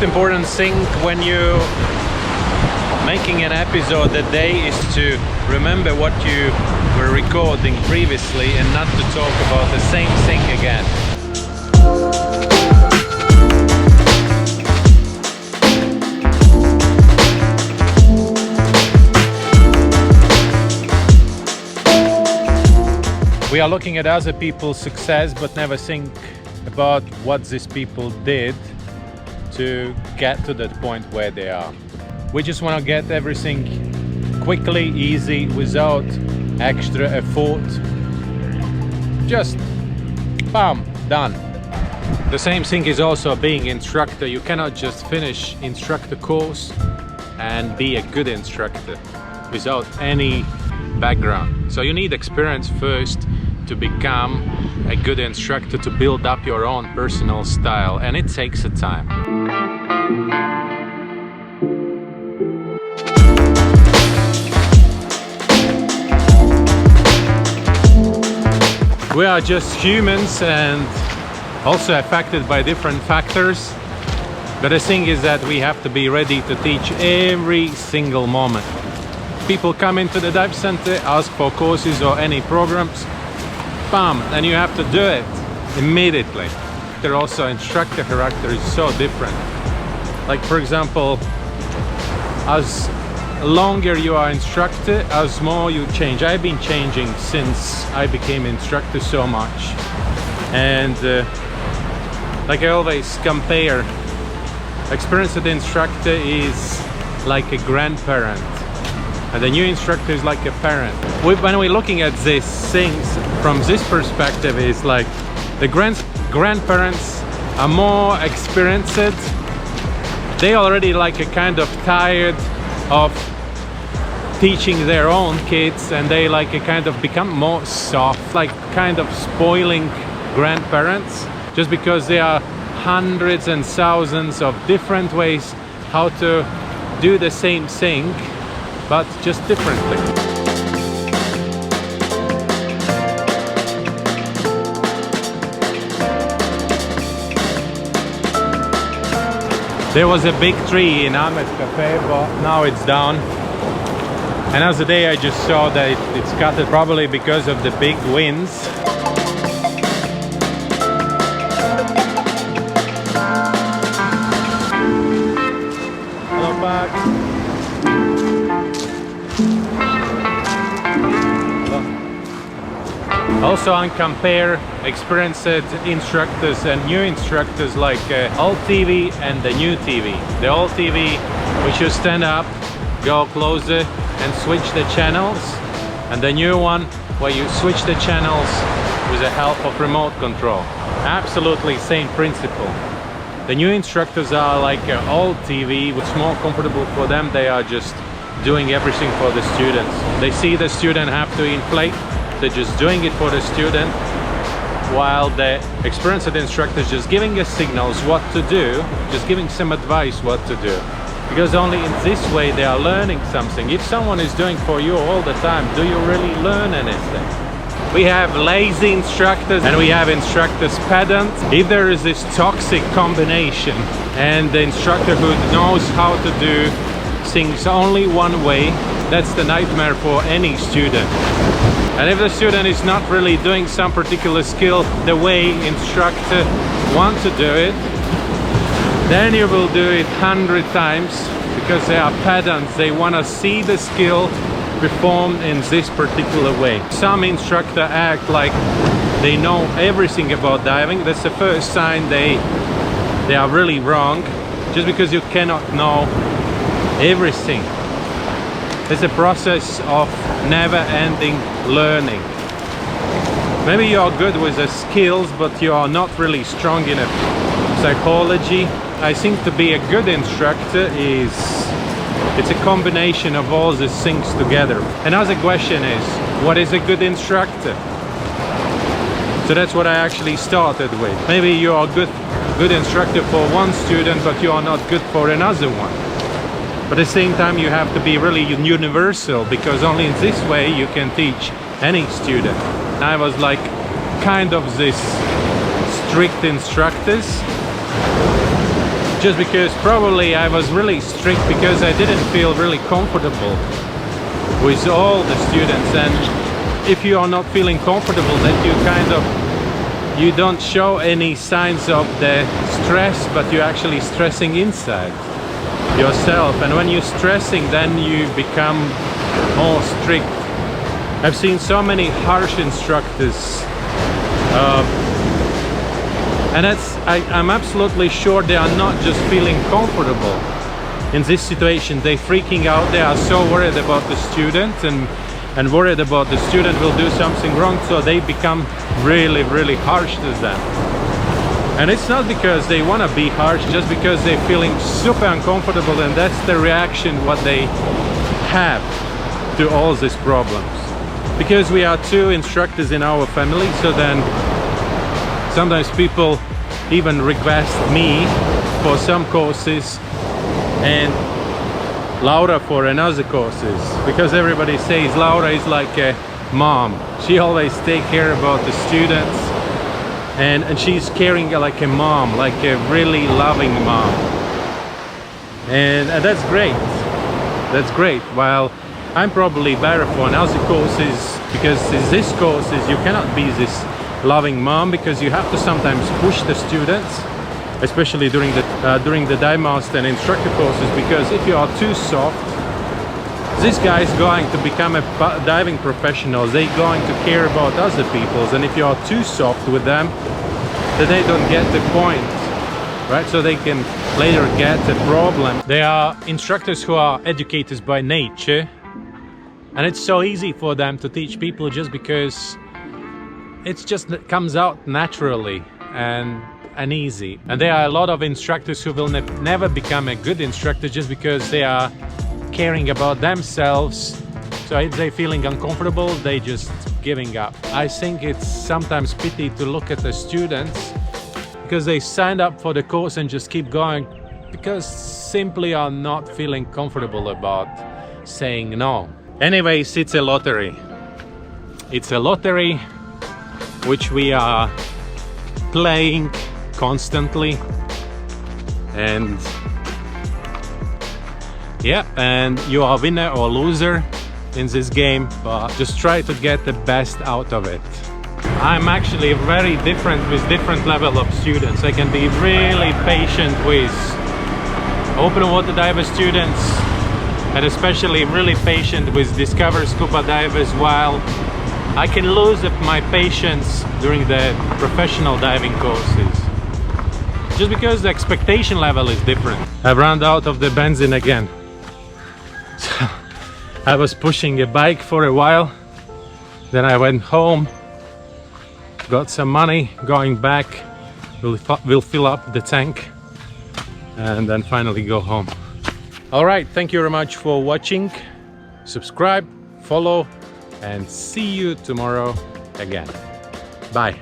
important thing when you making an episode a day is to remember what you were recording previously and not to talk about the same thing again. We are looking at other people's success but never think about what these people did to get to that point where they are. We just want to get everything quickly, easy, without extra effort. Just bam, done. The same thing is also being instructor. You cannot just finish instructor course and be a good instructor without any background. So you need experience first to become a good instructor, to build up your own personal style, and it takes a time. We are just humans and also affected by different factors, but the thing is that we have to be ready to teach every single moment. People come into the dive center, ask for courses or any programs, bam, and you have to do it immediately. There also instructor character is so different. Like for example, as longer you are instructor, as more you change. I've been changing since I became instructor so much, and like I always compare, experienced instructor is like a grandparent and the new instructor is like a parent. When we're looking at these things from this perspective, is like the grandparents are more experienced. They already like a kind of tired of teaching their own kids, and they like a kind of become more soft, like kind of spoiling grandparents, just because there are hundreds and thousands of different ways how to do the same thing, but just differently. There was a big tree in Amed cafe, but now it's down. And as the day I just saw that it's cut, probably because of the big winds. Hello back. Hello. Also, I compare experienced instructors and new instructors, like old TV and the new TV. The old TV, which you stand up, go closer and switch the channels, and the new one where you switch the channels with the help of remote control. Absolutely same principle. The new instructors are like an old TV, it's more comfortable for them. They are just doing everything for the students. They see the student have to inflate, they're just doing it for the student, while the experienced instructor is just giving us signals what to do, just giving some advice what to do. Because only in this way they are learning something. If someone is doing for you all the time, do you really learn anything? We have lazy instructors and we have instructors pedant. If there is this toxic combination and the instructor who knows how to do things only one way, that's the nightmare for any student. And if the student is not really doing some particular skill the way instructor wants to do it, then you will do it 100 times, because they are pedants. They want to see the skill performed in this particular way. Some instructor act like they know everything about diving. That's the first sign they are really wrong, just because you cannot know everything. It's a process of never-ending learning. Maybe you are good with the skills, but you are not really strong in psychology. I think to be a good instructor it's a combination of all these things together. Another question is, what is a good instructor? So that's what I actually started with. Maybe you are a good instructor for one student, but you are not good for another one. But at the same time, you have to be really universal, because only in this way you can teach any student. I was like kind of this strict instructors, just because probably I was really strict because I didn't feel really comfortable with all the students. And if you are not feeling comfortable, then you don't show any signs of the stress, but you're actually stressing inside yourself. And when you're stressing, then you become more strict. I've seen so many harsh instructors, and I'm absolutely sure they are not just feeling comfortable in this situation. They're freaking out. They are so worried about the student and worried about the student will do something wrong, so they become really, really harsh to them. And it's not because they want to be harsh, just because they're feeling super uncomfortable, and that's the reaction what they have to all these problems. Because we are 2 instructors in our family, so then sometimes people even request me for some courses and Laura for another courses, because everybody says Laura is like a mom. She always takes care about the students, and she's caring like a mom, like a really loving mom, and that's great. That's great. While I'm probably better for other courses, because in these courses you cannot be this loving mom, because you have to sometimes push the students, especially during the dive master and instructor courses, because if you are too soft, this guy is going to become a diving professional. They're going to care about other people, and if you are too soft with them, then they don't get the point, right? So they can later get a problem. They are instructors who are educators by nature, and it's so easy for them to teach people just because it comes out naturally and easy. And there are a lot of instructors who will never become a good instructor just because they are caring about themselves. So if they're feeling uncomfortable, they just giving up. I think it's sometimes pity to look at the students because they signed up for the course and just keep going because simply are not feeling comfortable about saying no. Anyways, it's a lottery. It's a lottery which we are playing constantly, and yeah, and you are winner or loser in this game, but just try to get the best out of it. I'm actually very different with different level of students. I can be really patient with open water diver students, and especially really patient with discover scuba divers, while I can lose my patience during the professional diving courses, just because the expectation level is different. I've run out of the benzene again. So I was pushing a bike for a while, then I went home, got some money, going back, we'll fill up the tank and then finally go home. Alright, thank you very much for watching. Subscribe, follow, and see you tomorrow again. Bye.